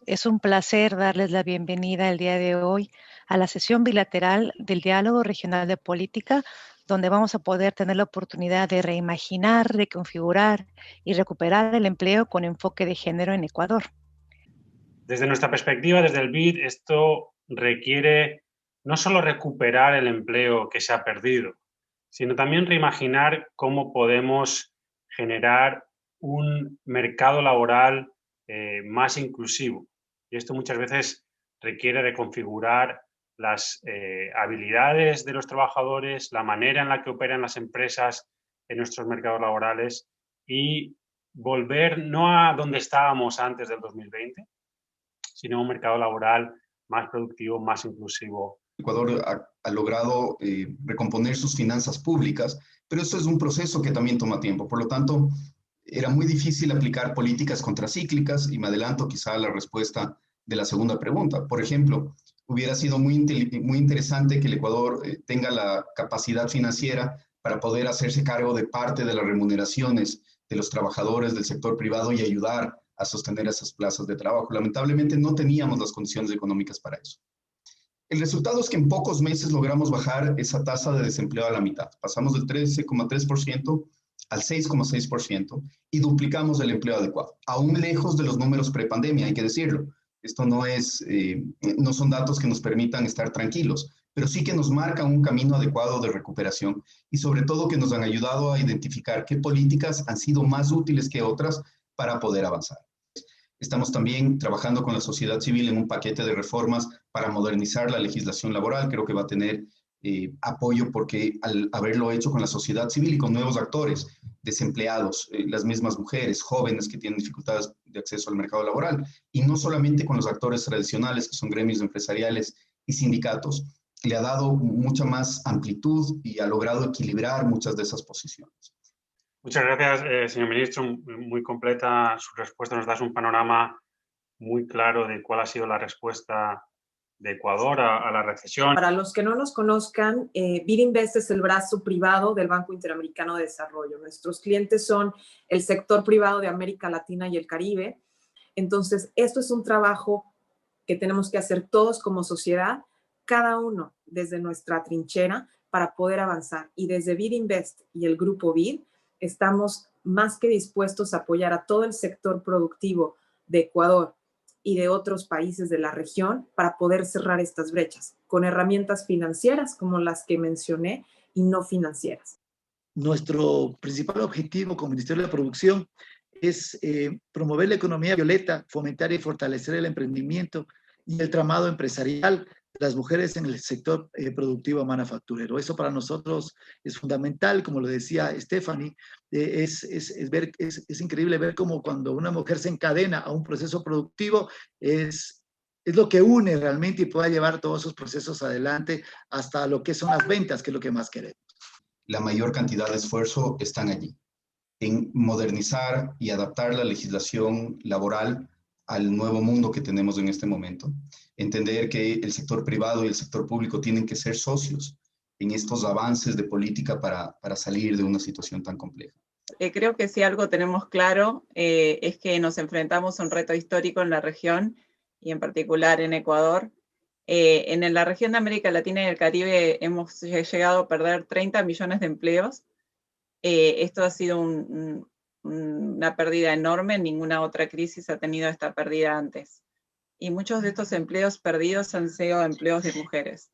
Es un placer darles la bienvenida el día de hoy a la sesión bilateral del Diálogo Regional de Política, donde vamos a poder tener la oportunidad de reimaginar, reconfigurar y recuperar el empleo con enfoque de género en Ecuador. Desde nuestra perspectiva, desde el BID, esto requiere no solo recuperar el empleo que se ha perdido, sino también reimaginar cómo podemos generar un mercado laboral más inclusivo. Y esto muchas veces requiere reconfigurar las habilidades de los trabajadores, la manera en la que operan las empresas en nuestros mercados laborales y volver no a donde estábamos antes del 2020, sino un mercado laboral más productivo, más inclusivo. Ecuador ha logrado recomponer sus finanzas públicas, pero esto es un proceso que también toma tiempo. Por lo tanto, era muy difícil aplicar políticas contracíclicas y me adelanto quizá a la respuesta de la segunda pregunta. Por ejemplo, hubiera sido muy interesante que el Ecuador tenga la capacidad financiera para poder hacerse cargo de parte de las remuneraciones de los trabajadores del sector privado y ayudar a sostener esas plazas de trabajo. Lamentablemente no teníamos las condiciones económicas para eso. El resultado es que en pocos meses logramos bajar esa tasa de desempleo a la mitad. Pasamos del 13,3% al 6,6% y duplicamos el empleo adecuado. Aún lejos de los números prepandemia, hay que decirlo. Esto no son datos que nos permitan estar tranquilos, pero sí que nos marcan un camino adecuado de recuperación y sobre todo que nos han ayudado a identificar qué políticas han sido más útiles que otras para poder avanzar. Estamos también trabajando con la sociedad civil en un paquete de reformas para modernizar la legislación laboral. Creo que va a tener apoyo porque al haberlo hecho con la sociedad civil y con nuevos actores, desempleados, las mismas mujeres, jóvenes que tienen dificultades de acceso al mercado laboral, y no solamente con los actores tradicionales, que son gremios empresariales y sindicatos, le ha dado mucha más amplitud y ha logrado equilibrar muchas de esas posiciones. Muchas gracias, señor ministro. Muy completa su respuesta. Nos das un panorama muy claro de cuál ha sido la respuesta de Ecuador a la recesión. Para los que no nos conozcan, BID Invest es el brazo privado del Banco Interamericano de Desarrollo. Nuestros clientes son el sector privado de América Latina y el Caribe. Entonces, esto es un trabajo que tenemos que hacer todos como sociedad, cada uno desde nuestra trinchera para poder avanzar. Y desde BID Invest y el grupo BID, estamos más que dispuestos a apoyar a todo el sector productivo de Ecuador y de otros países de la región para poder cerrar estas brechas con herramientas financieras como las que mencioné y no financieras. Nuestro principal objetivo como Ministerio de Producción es promover la economía violeta, fomentar y fortalecer el emprendimiento y el tramado empresarial de las mujeres en el sector productivo manufacturero. Eso para nosotros es fundamental, como lo decía Stephanie, es increíble ver cómo cuando una mujer se encadena a un proceso productivo es lo que une realmente y pueda llevar todos esos procesos adelante hasta lo que son las ventas, que es lo que más queremos. La mayor cantidad de esfuerzo están allí, en modernizar y adaptar la legislación laboral al nuevo mundo que tenemos en este momento. Entender que el sector privado y el sector público tienen que ser socios en estos avances de política para salir de una situación tan compleja. Creo que si algo tenemos claro es que nos enfrentamos a un reto histórico en la región y en particular en Ecuador. En la región de América Latina y el Caribe hemos llegado a perder 30 millones de empleos. Esto ha sido una pérdida enorme, ninguna otra crisis ha tenido esta pérdida antes. Y muchos de estos empleos perdidos han sido empleos de mujeres.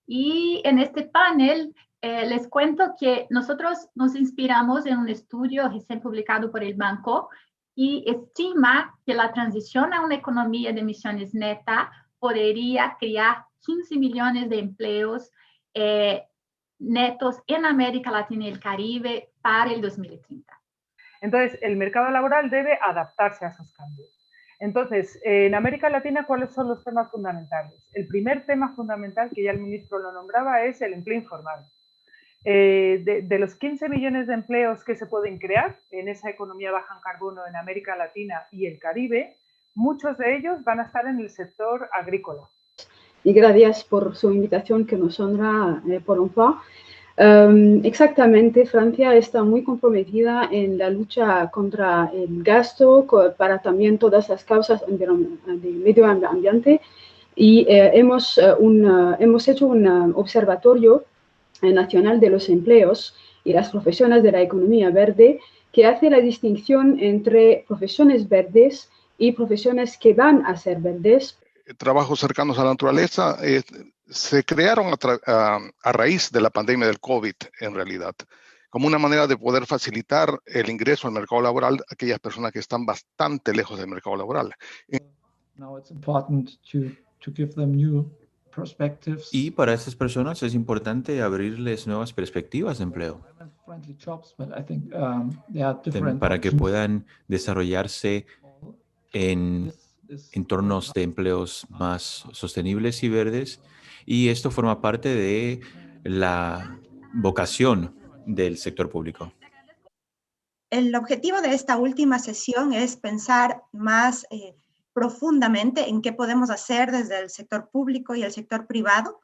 Y en este panel les cuento que nosotros nos inspiramos en un estudio recién publicado por el banco y estima que la transición a una economía de emisiones neta podría crear 15 millones de empleos netos en América Latina y el Caribe para el 2030. Entonces, el mercado laboral debe adaptarse a esos cambios. Entonces, en América Latina, ¿cuáles son los temas fundamentales? El primer tema fundamental, que ya el ministro lo nombraba, es el empleo informal. De los 15 millones de empleos que se pueden crear en esa economía baja en carbono en América Latina y el Caribe, muchos de ellos van a estar en el sector agrícola. Y gracias por su invitación que nos honra por un poco. Exactamente, Francia está muy comprometida en la lucha contra el gasto, para también todas las causas del medio ambiente, y hemos hecho un observatorio nacional de los empleos y las profesiones de la economía verde, que hace la distinción entre profesiones verdes y profesiones que van a ser verdes. Trabajos cercanos a la naturaleza se crearon a raíz de la pandemia del COVID, en realidad, como una manera de poder facilitar el ingreso al mercado laboral a aquellas personas que están bastante lejos del mercado laboral. Now it's important to give them new perspectives. Y para estas personas es importante abrirles nuevas perspectivas de empleo, para que puedan desarrollarse en entornos de empleos más sostenibles y verdes, y esto forma parte de la vocación del sector público. El objetivo de esta última sesión es pensar más profundamente en qué podemos hacer desde el sector público y el sector privado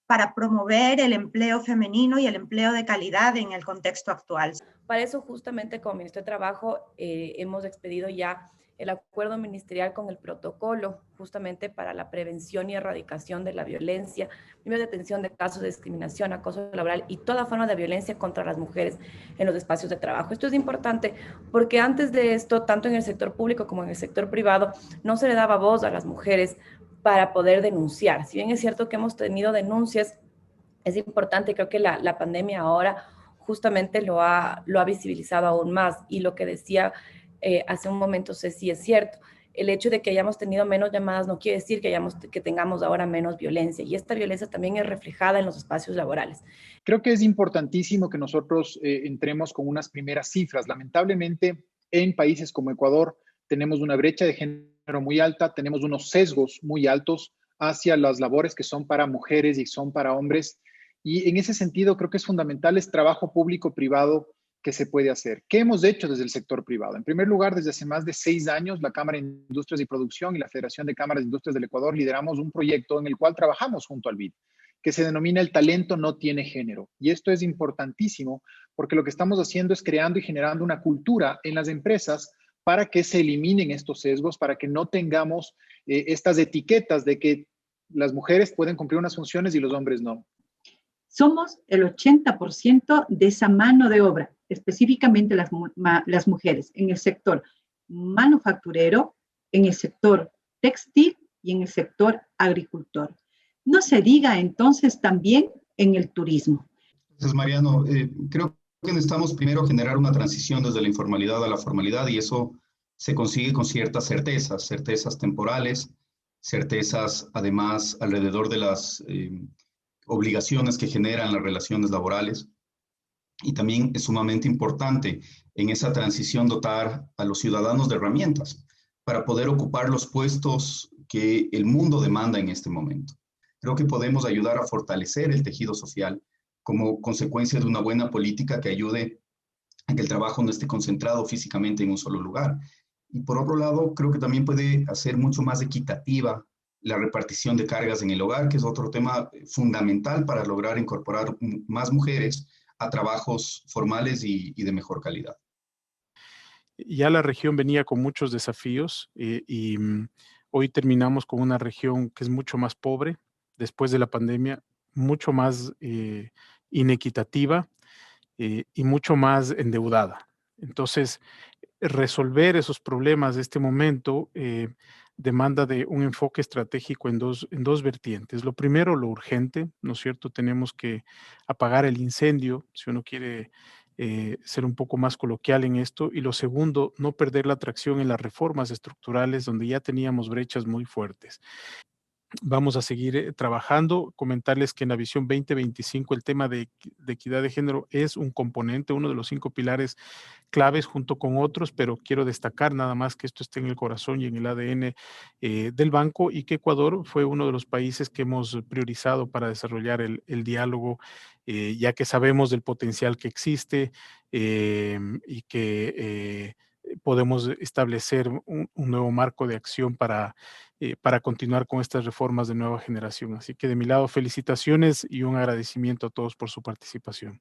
para promover el empleo femenino y el empleo de calidad en el contexto actual. Para eso, justamente como Ministerio de Trabajo, hemos expedido ya el acuerdo ministerial con el protocolo justamente para la prevención y erradicación de la violencia, medios de atención de casos de discriminación, acoso laboral y toda forma de violencia contra las mujeres en los espacios de trabajo. Esto es importante porque antes de esto, tanto en el sector público como en el sector privado, no se le daba voz a las mujeres para poder denunciar. Si bien es cierto que hemos tenido denuncias, es importante, creo que la pandemia ahora justamente lo ha visibilizado aún más, y lo que decía hace un momento Ceci es cierto. El hecho de que hayamos tenido menos llamadas no quiere decir que tengamos ahora menos violencia, y esta violencia también es reflejada en los espacios laborales. Creo que es importantísimo que nosotros entremos con unas primeras cifras. Lamentablemente, en países como Ecuador tenemos una brecha de género muy alta, tenemos unos sesgos muy altos hacia las labores que son para mujeres y son para hombres, y en ese sentido creo que es fundamental el trabajo público-privado que se puede hacer. ¿Qué hemos hecho desde el sector privado? En primer lugar, desde hace más de 6 años, la Cámara de Industrias y Producción y la Federación de Cámaras de Industrias del Ecuador lideramos un proyecto en el cual trabajamos junto al BID, que se denomina El talento no tiene género. Y esto es importantísimo porque lo que estamos haciendo es creando y generando una cultura en las empresas para que se eliminen estos sesgos, para que no tengamos estas etiquetas de que las mujeres pueden cumplir unas funciones y los hombres no. Somos el 80% de esa mano de obra, específicamente las mujeres, en el sector manufacturero, en el sector textil y en el sector agricultor. No se diga entonces también en el turismo. Entonces, Mariano, creo que necesitamos primero generar una transición desde la informalidad a la formalidad, y eso se consigue con ciertas certezas temporales, certezas además alrededor de las obligaciones que generan las relaciones laborales. Y también es sumamente importante en esa transición dotar a los ciudadanos de herramientas para poder ocupar los puestos que el mundo demanda en este momento. Creo que podemos ayudar a fortalecer el tejido social como consecuencia de una buena política que ayude a que el trabajo no esté concentrado físicamente en un solo lugar. Y por otro lado, creo que también puede hacer mucho más equitativa la repartición de cargas en el hogar, que es otro tema fundamental para lograr incorporar más mujeres a trabajos formales y de mejor calidad. Ya la región venía con muchos desafíos y hoy terminamos con una región que es mucho más pobre después de la pandemia, mucho más inequitativa y mucho más endeudada. Entonces, resolver esos problemas de este momento demanda de un enfoque estratégico en dos vertientes. Lo primero, lo urgente, ¿no es cierto? Tenemos que apagar el incendio, si uno quiere ser un poco más coloquial en esto. Y lo segundo, no perder la atracción en las reformas estructurales donde ya teníamos brechas muy fuertes. Vamos a seguir trabajando. Comentarles que en la visión 2025 el tema de equidad de género es un componente, uno de los 5 pilares claves junto con otros, pero quiero destacar nada más que esto esté en el corazón y en el ADN del banco, y que Ecuador fue uno de los países que hemos priorizado para desarrollar el diálogo, ya que sabemos del potencial que existe y que podemos establecer un nuevo marco de acción para continuar con estas reformas de nueva generación. Así que de mi lado, felicitaciones y un agradecimiento a todos por su participación.